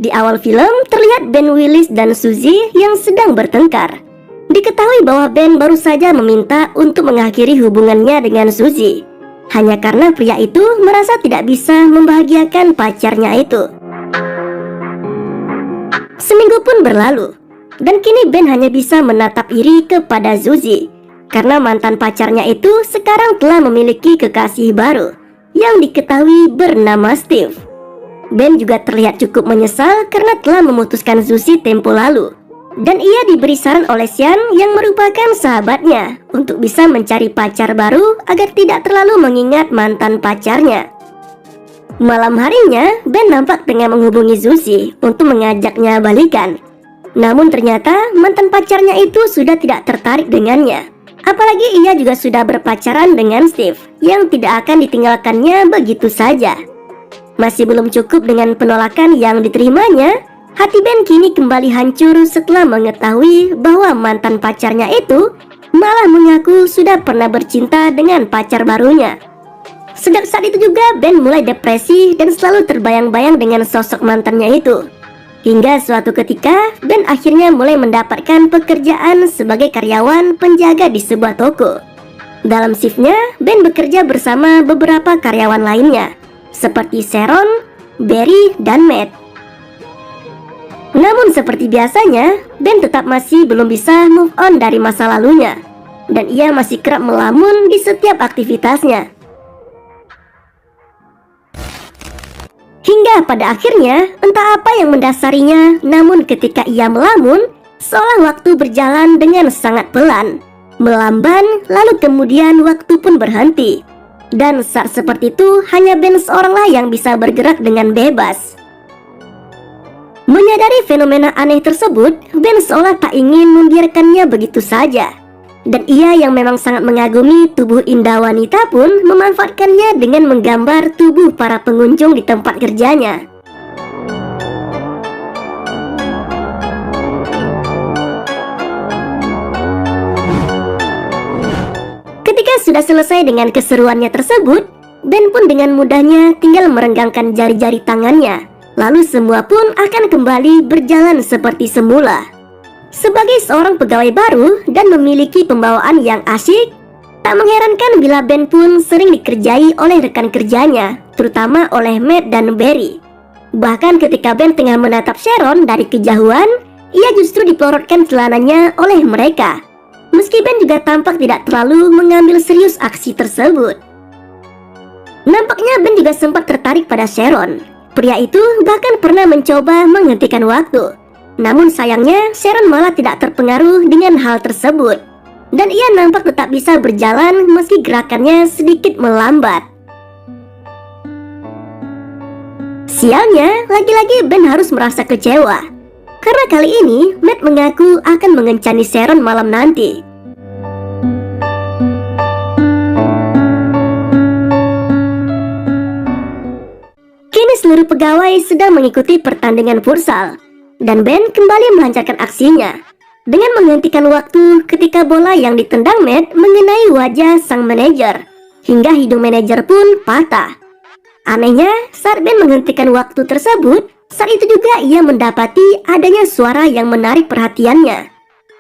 Di awal film terlihat Ben Willis dan Suzy yang sedang bertengkar. Diketahui bahwa Ben baru saja meminta untuk mengakhiri hubungannya dengan Suzy hanya karena pria itu merasa tidak bisa membahagiakan pacarnya itu. Seminggu pun berlalu, dan kini Ben hanya bisa menatap iri kepada Suzy karena mantan pacarnya itu sekarang telah memiliki kekasih baru yang diketahui bernama Steve. Ben juga terlihat cukup menyesal karena telah memutuskan Suzy tempo lalu, dan ia diberi saran oleh Sean yang merupakan sahabatnya untuk bisa mencari pacar baru agar tidak terlalu mengingat mantan pacarnya. Malam harinya, Ben nampak tengah menghubungi Suzy untuk mengajaknya balikan. Namun ternyata mantan pacarnya itu sudah tidak tertarik dengannya. Apalagi ia juga sudah berpacaran dengan Steve yang tidak akan ditinggalkannya begitu saja. Masih belum cukup dengan penolakan yang diterimanya, hati Ben kini kembali hancur setelah mengetahui bahwa mantan pacarnya itu malah mengaku sudah pernah bercinta dengan pacar barunya. Sejak saat itu juga Ben mulai depresi dan selalu terbayang-bayang dengan sosok mantannya itu. Hingga suatu ketika Ben akhirnya mulai mendapatkan pekerjaan sebagai karyawan penjaga di sebuah toko. Dalam shiftnya Ben bekerja bersama beberapa karyawan lainnya seperti Sharon, Barry, dan Matt. Namun seperti biasanya, Ben tetap masih belum bisa move on dari masa lalunya, dan ia masih kerap melamun di setiap aktivitasnya. Hingga pada akhirnya, entah apa yang mendasarinya, namun ketika ia melamun, seolah waktu berjalan dengan sangat pelan, melamban, lalu kemudian waktu pun berhenti. Dan saat seperti itu, hanya Ben seoranglah yang bisa bergerak dengan bebas. Menyadari fenomena aneh tersebut, Ben seolah tak ingin membiarkannya begitu saja. Dan ia yang memang sangat mengagumi tubuh indah wanita pun memanfaatkannya dengan menggambar tubuh para pengunjung di tempat kerjanya. Ketika sudah selesai dengan keseruannya tersebut, Ben pun dengan mudahnya tinggal merenggangkan jari-jari tangannya. Lalu semua pun akan kembali berjalan seperti semula. Sebagai seorang pegawai baru dan memiliki pembawaan yang asyik, tak mengherankan bila Ben pun sering dikerjai oleh rekan kerjanya, terutama oleh Matt dan Barry. Bahkan ketika Ben tengah menatap Sharon dari kejauhan, ia justru dipelorotkan celananya oleh mereka. Meski Ben juga tampak tidak terlalu mengambil serius aksi tersebut. Nampaknya Ben juga sempat tertarik pada Sharon. Pria itu bahkan pernah mencoba menghentikan waktu. Namun sayangnya Sharon malah tidak terpengaruh dengan hal tersebut, dan ia nampak tetap bisa berjalan meski gerakannya sedikit melambat. Sialnya, lagi-lagi Ben harus merasa kecewa karena kali ini Matt mengaku akan mengencani Sharon malam nanti. Kini seluruh pegawai sedang mengikuti pertandingan futsal, dan Ben kembali melancarkan aksinya dengan menghentikan waktu ketika bola yang ditendang Matt mengenai wajah sang manajer, hingga hidung manajer pun patah. Anehnya, saat Ben menghentikan waktu tersebut, saat itu juga ia mendapati adanya suara yang menarik perhatiannya.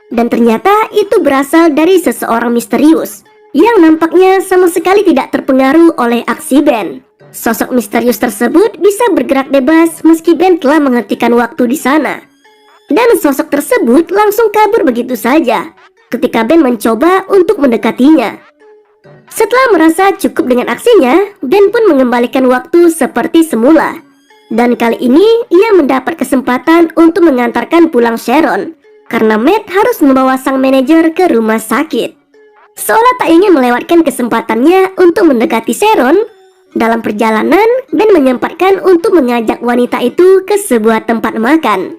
Dan ternyata itu berasal dari seseorang misterius yang nampaknya sama sekali tidak terpengaruh oleh aksi Ben. Sosok misterius tersebut bisa bergerak bebas meski Ben telah menghentikan waktu di sana. Dan sosok tersebut langsung kabur begitu saja ketika Ben mencoba untuk mendekatinya. Setelah merasa cukup dengan aksinya, Ben pun mengembalikan waktu seperti semula. Dan kali ini ia mendapat kesempatan untuk mengantarkan pulang Sharon karena Matt harus membawa sang manajer ke rumah sakit. Seolah tak ingin melewatkan kesempatannya untuk mendekati Sharon, dalam perjalanan Ben menyempatkan untuk mengajak wanita itu ke sebuah tempat makan.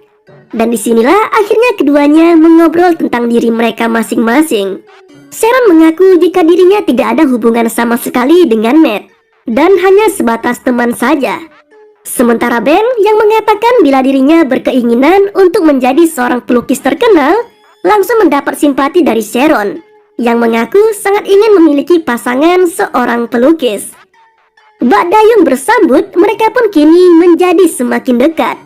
Dan disinilah akhirnya keduanya mengobrol tentang diri mereka masing-masing. Sharon mengaku jika dirinya tidak ada hubungan sama sekali dengan Matt dan hanya sebatas teman saja. Sementara Ben yang mengatakan bila dirinya berkeinginan untuk menjadi seorang pelukis terkenal langsung mendapat simpati dari Sharon yang mengaku sangat ingin memiliki pasangan seorang pelukis. Bak dayung bersambut, mereka pun kini menjadi semakin dekat.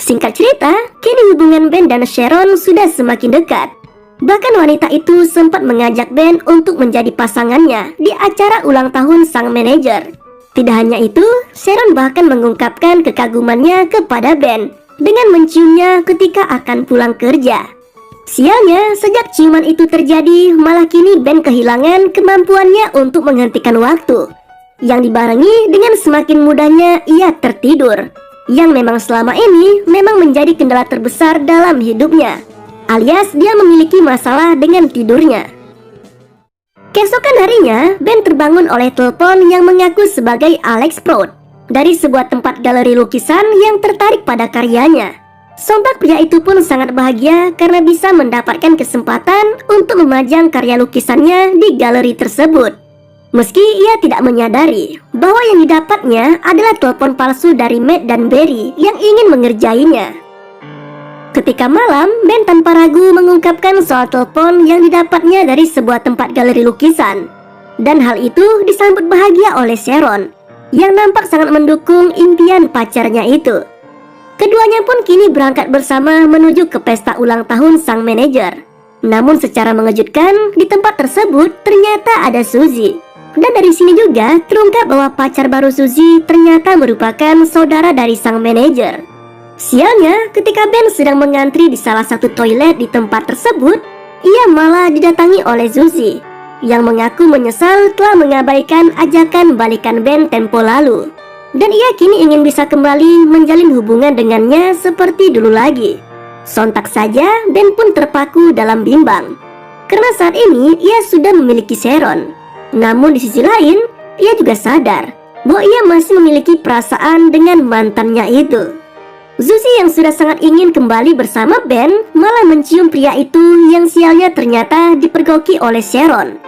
Singkat cerita, kini hubungan Ben dan Sharon sudah semakin dekat. Bahkan wanita itu sempat mengajak Ben untuk menjadi pasangannya di acara ulang tahun sang manajer. Tidak hanya itu, Sharon bahkan mengungkapkan kekagumannya kepada Ben dengan menciumnya ketika akan pulang kerja. Sialnya, sejak ciuman itu terjadi, malah kini Ben kehilangan kemampuannya untuk menghentikan waktu, yang dibarengi dengan semakin mudahnya ia tertidur, yang memang selama ini memang menjadi kendala terbesar dalam hidupnya, alias dia memiliki masalah dengan tidurnya. Keesokan harinya, Ben terbangun oleh telepon yang mengaku sebagai Alex Proud dari sebuah tempat galeri lukisan yang tertarik pada karyanya. Sontak pria itu pun sangat bahagia karena bisa mendapatkan kesempatan untuk memajang karya lukisannya di galeri tersebut. Meski ia tidak menyadari bahwa yang didapatnya adalah telepon palsu dari Matt dan Barry yang ingin mengerjainya. Ketika malam, Ben tanpa ragu mengungkapkan soal telepon yang didapatnya dari sebuah tempat galeri lukisan. Dan hal itu disambut bahagia oleh Sharon, yang nampak sangat mendukung impian pacarnya itu. Keduanya pun kini berangkat bersama menuju ke pesta ulang tahun sang manajer. Namun secara mengejutkan, di tempat tersebut ternyata ada Suzy. Dan dari sini juga terungkap bahwa pacar baru Suzy ternyata merupakan saudara dari sang manajer. Sialnya, ketika Ben sedang mengantri di salah satu toilet di tempat tersebut, ia malah didatangi oleh Suzy, yang mengaku menyesal telah mengabaikan ajakan balikan Ben tempo lalu. Dan ia kini ingin bisa kembali menjalin hubungan dengannya seperti dulu lagi. Sontak saja Ben pun terpaku dalam bimbang, karena saat ini ia sudah memiliki Sharon. Namun di sisi lain, ia juga sadar bahwa ia masih memiliki perasaan dengan mantannya itu. Suzy yang sudah sangat ingin kembali bersama Ben malah mencium pria itu yang sialnya ternyata dipergoki oleh Sharon,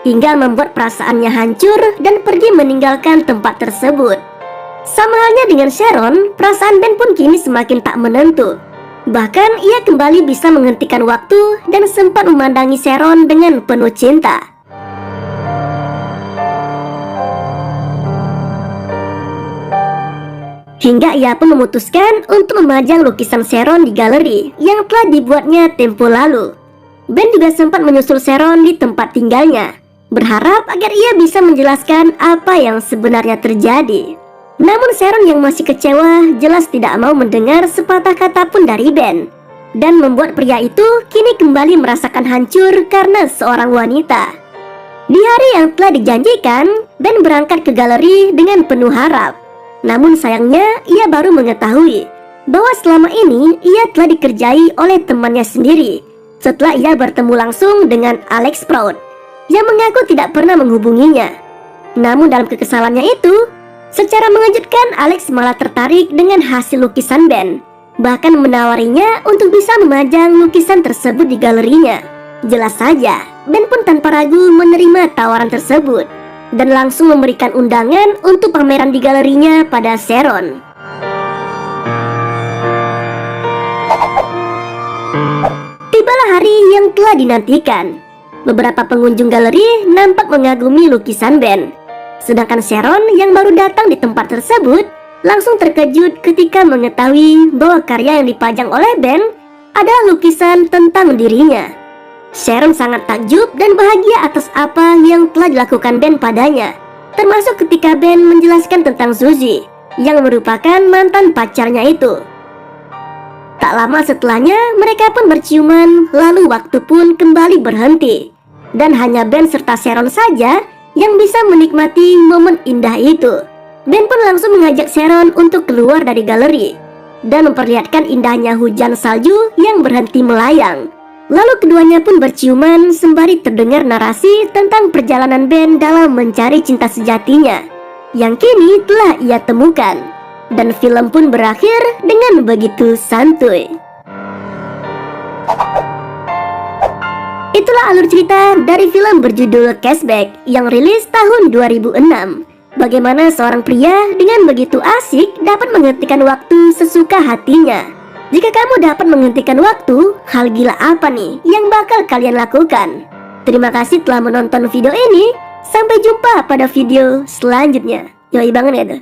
hingga membuat perasaannya hancur dan pergi meninggalkan tempat tersebut. Sama halnya dengan Sharon, perasaan Ben pun kini semakin tak menentu. Bahkan ia kembali bisa menghentikan waktu dan sempat memandangi Sharon dengan penuh cinta. Hingga ia pun memutuskan untuk memajang lukisan Sharon di galeri yang telah dibuatnya tempo lalu. Ben juga sempat menyusul Sharon di tempat tinggalnya, berharap agar ia bisa menjelaskan apa yang sebenarnya terjadi. Namun Sharon yang masih kecewa jelas tidak mau mendengar sepatah kata pun dari Ben, dan membuat pria itu kini kembali merasakan hancur karena seorang wanita. Di hari yang telah dijanjikan, Ben berangkat ke galeri dengan penuh harap. Namun sayangnya ia baru mengetahui bahwa selama ini ia telah dikerjai oleh temannya sendiri setelah ia bertemu langsung dengan Alex Proud yang mengaku tidak pernah menghubunginya. Namun dalam kekesalannya itu, secara mengejutkan Alex malah tertarik dengan hasil lukisan Ben, bahkan menawarinya untuk bisa memajang lukisan tersebut di galerinya. Jelas saja, Ben pun tanpa ragu menerima tawaran tersebut dan langsung memberikan undangan untuk pameran di galerinya pada Sharon. Tibalah hari yang telah dinantikan. Beberapa pengunjung galeri nampak mengagumi lukisan Ben, sedangkan Sharon yang baru datang di tempat tersebut langsung terkejut ketika mengetahui bahwa karya yang dipajang oleh Ben adalah lukisan tentang dirinya. Sharon sangat takjub dan bahagia atas apa yang telah dilakukan Ben padanya, termasuk ketika Ben menjelaskan tentang Suzy yang merupakan mantan pacarnya itu. Tak lama setelahnya mereka pun berciuman, lalu waktu pun kembali berhenti, dan hanya Ben serta Sharon saja yang bisa menikmati momen indah itu. Ben pun langsung mengajak Sharon untuk keluar dari galeri dan memperlihatkan indahnya hujan salju yang berhenti melayang. Lalu keduanya pun berciuman sembari terdengar narasi tentang perjalanan Ben dalam mencari cinta sejatinya yang kini telah ia temukan. Dan film pun berakhir dengan begitu santuy. Itulah alur cerita dari film berjudul Cashback yang rilis tahun 2006. Bagaimana seorang pria dengan begitu asik dapat menghentikan waktu sesuka hatinya. Jika kamu dapat menghentikan waktu, hal gila apa nih yang bakal kalian lakukan? Terima kasih telah menonton video ini. Sampai jumpa pada video selanjutnya. Yoi banget ya tuh.